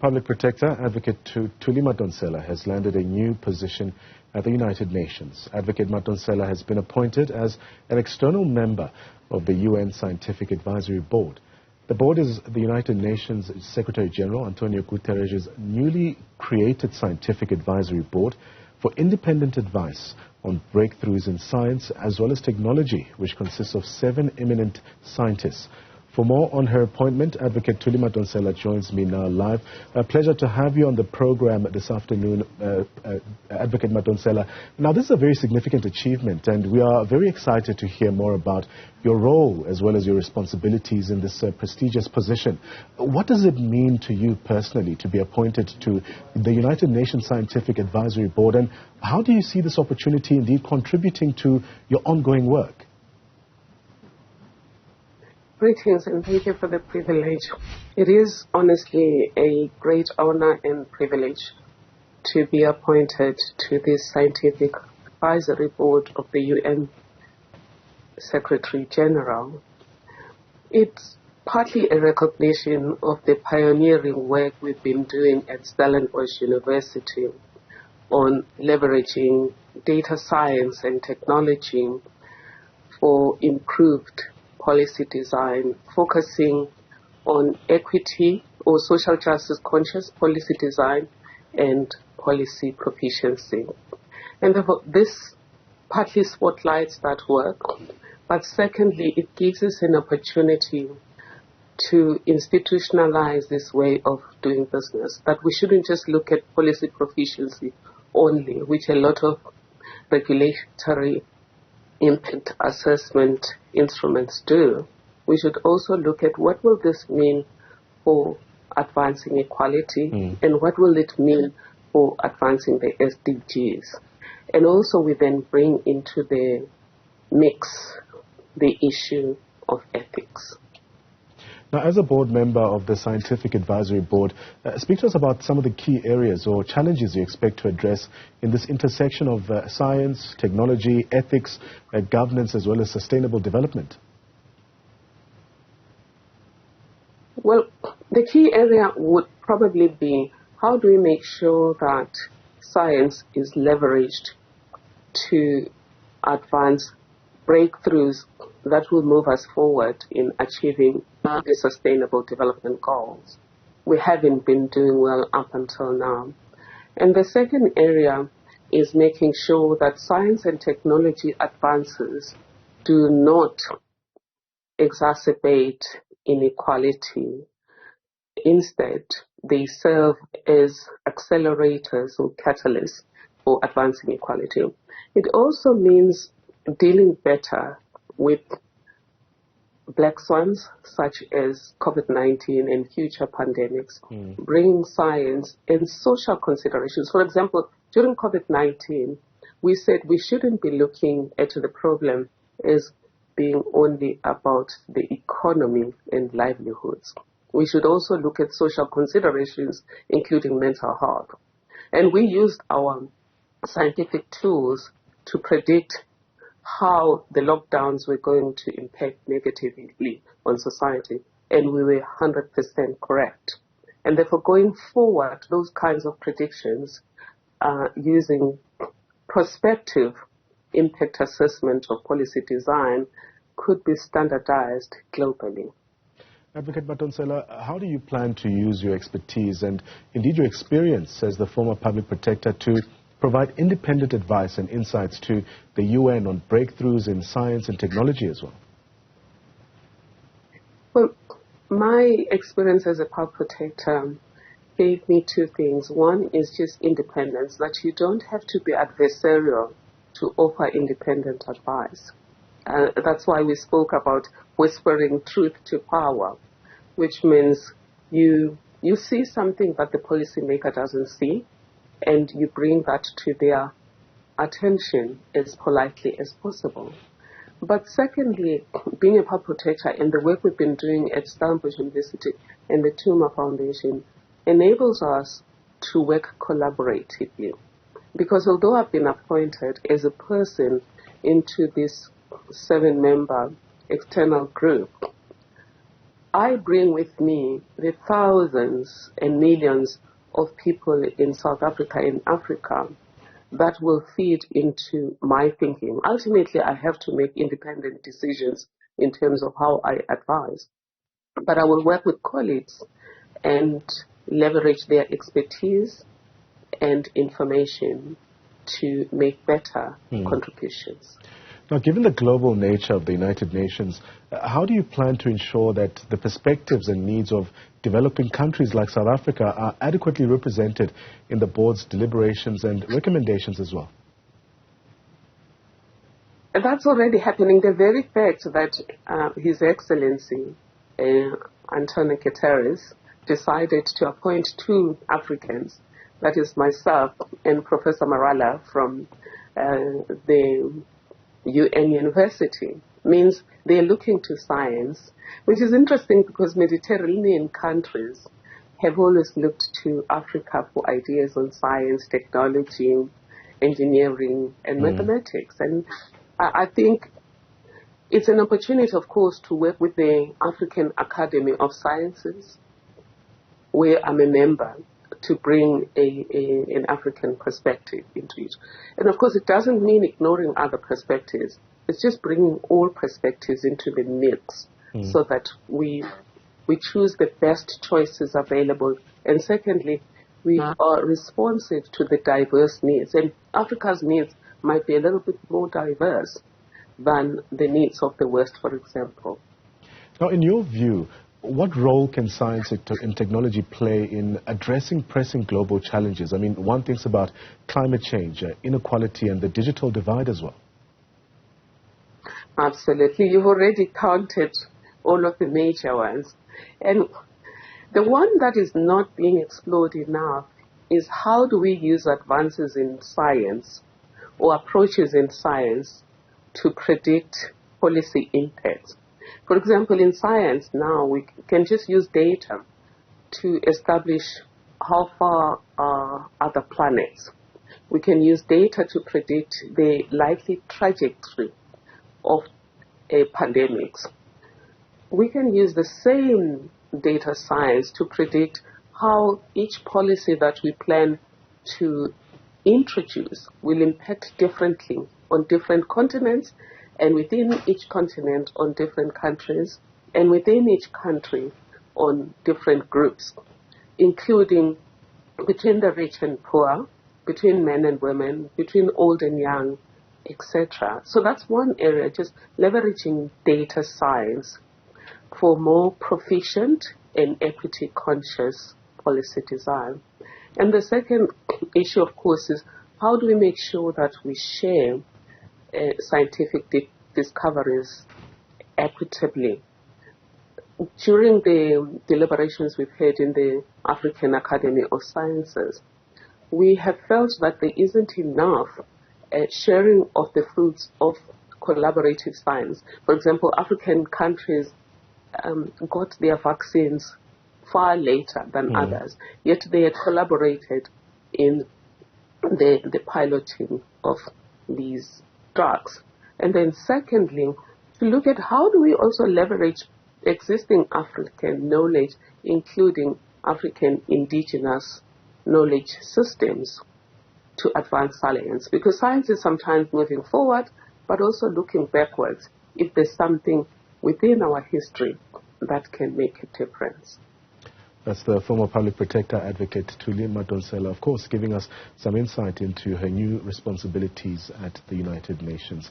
Public Protector, Advocate Thuli Madonsela, has landed a new position at the United Nations. Advocate Madonsela has been appointed as an external member of the UN Scientific Advisory Board. The board is the United Nations Secretary General Antonio Guterres' newly created scientific advisory board for independent advice on breakthroughs in science as well as technology, which consists of 7 eminent scientists. For more on her appointment, Advocate Thuli Madonsela joins me now live. A pleasure to have you on the program this afternoon, Advocate Madonsela. Now, this is a very significant achievement, and we are very excited to hear more about your role as well as your responsibilities in this prestigious position. What does it mean to you personally to be appointed to the United Nations Scientific Advisory Board, and how do you see this opportunity indeed contributing to your ongoing work? Greetings and thank you for the privilege. It is honestly a great honor and privilege to be appointed to this scientific advisory board of the UN Secretary General. It's partly a recognition of the pioneering work we've been doing at Stellenbosch University on leveraging data science and technology for improved policy design, focusing on equity or social justice conscious policy design and policy proficiency. And therefore, this partly spotlights that work, but secondly, it gives us an opportunity to institutionalize this way of doing business, that we shouldn't just look at policy proficiency only, which a lot of regulatory impact assessment instruments do. We should also look at what will this mean for advancing equality and what will it mean for advancing the SDGs. And also we then bring into the mix the issue of ethics. Now, as a board member of the Scientific Advisory Board, speak to us about some of the key areas or challenges you expect to address in this intersection of science, technology, ethics, governance, as well as sustainable development. Well, the key area would probably be how do we make sure that science is leveraged to advance breakthroughs that will move us forward in achieving the sustainable development goals. We haven't been doing well up until now. And the second area is making sure that science and technology advances do not exacerbate inequality. Instead, they serve as accelerators or catalysts for advancing equality. It also means dealing better with black swans such as COVID-19 and future pandemics, bringing science and social considerations. For example, during COVID-19, we said we shouldn't be looking at the problem as being only about the economy and livelihoods. We should also look at social considerations, including mental health. And we used our scientific tools to predict how the lockdowns were going to impact negatively on society, and we were 100% correct. And therefore, going forward, those kinds of predictions using prospective impact assessment of policy design could be standardized globally. Advocate Madonsela, how do you plan to use your expertise and indeed your experience as the former public protector to provide independent advice and insights to the UN on breakthroughs in science and technology as well? Well, my experience as a public protector gave me two things. One is just independence, that you don't have to be adversarial to offer independent advice. That's why we spoke about whispering truth to power, which means you see something that the policymaker doesn't see, and you bring that to their attention as politely as possible. But secondly, being a public protector and the work we've been doing at Stellenbosch University and the Tuma Foundation enables us to work collaboratively. Because although I've been appointed as a person into this 7-member external group, I bring with me the thousands and millions of people in South Africa and Africa that will feed into my thinking. Ultimately, I have to make independent decisions in terms of how I advise. But I will work with colleagues and leverage their expertise and information to make better contributions. Now, given the global nature of the United Nations, how do you plan to ensure that the perspectives and needs of developing countries like South Africa are adequately represented in the board's deliberations and recommendations as well? And that's already happening. The very fact that His Excellency Antonio Guterres decided to appoint 2 Africans, that is myself and Professor Marala from the UN University, means they're looking to science, which is interesting because Mediterranean countries have always looked to Africa for ideas on science, technology, engineering, and mathematics. And I think it's an opportunity, of course, to work with the African Academy of Sciences, where I'm a member, to bring an African perspective into it. And of course, it doesn't mean ignoring other perspectives. It's just bringing all perspectives into the mix so that we choose the best choices available. And secondly, we are responsive to the diverse needs. And Africa's needs might be a little bit more diverse than the needs of the West, for example. Now, in your view, what role can science and technology play in addressing pressing global challenges? I mean, one thinks about climate change, inequality, and the digital divide as well. Absolutely. You've already counted all of the major ones. And the one that is not being explored enough is how do we use advances in science or approaches in science to predict policy impacts. For example, in science now, we can just use data to establish how far are other planets. We can use data to predict the likely trajectory of pandemics. We can use the same data science to predict how each policy that we plan to introduce will impact differently on different continents, and within each continent on different countries, and within each country on different groups, including between the rich and poor, between men and women, between old and young, etc. So that's one area, just leveraging data science for more proficient and equity-conscious policy design. And the second issue, of course, is how do we make sure that we share scientific discoveries equitably. During the deliberations we've had in the African Academy of Sciences, we have felt that there isn't enough sharing of the fruits of collaborative science. For example, African countries got their vaccines far later than others, yet they had collaborated in the piloting of these drugs. And then secondly, to look at how do we also leverage existing African knowledge, including African indigenous knowledge systems, to advance science. Because science is sometimes moving forward, but also looking backwards if there's something within our history that can make a difference. That's the former public protector advocate Thuli Madonsela, of course, giving us some insight into her new responsibilities at the United Nations.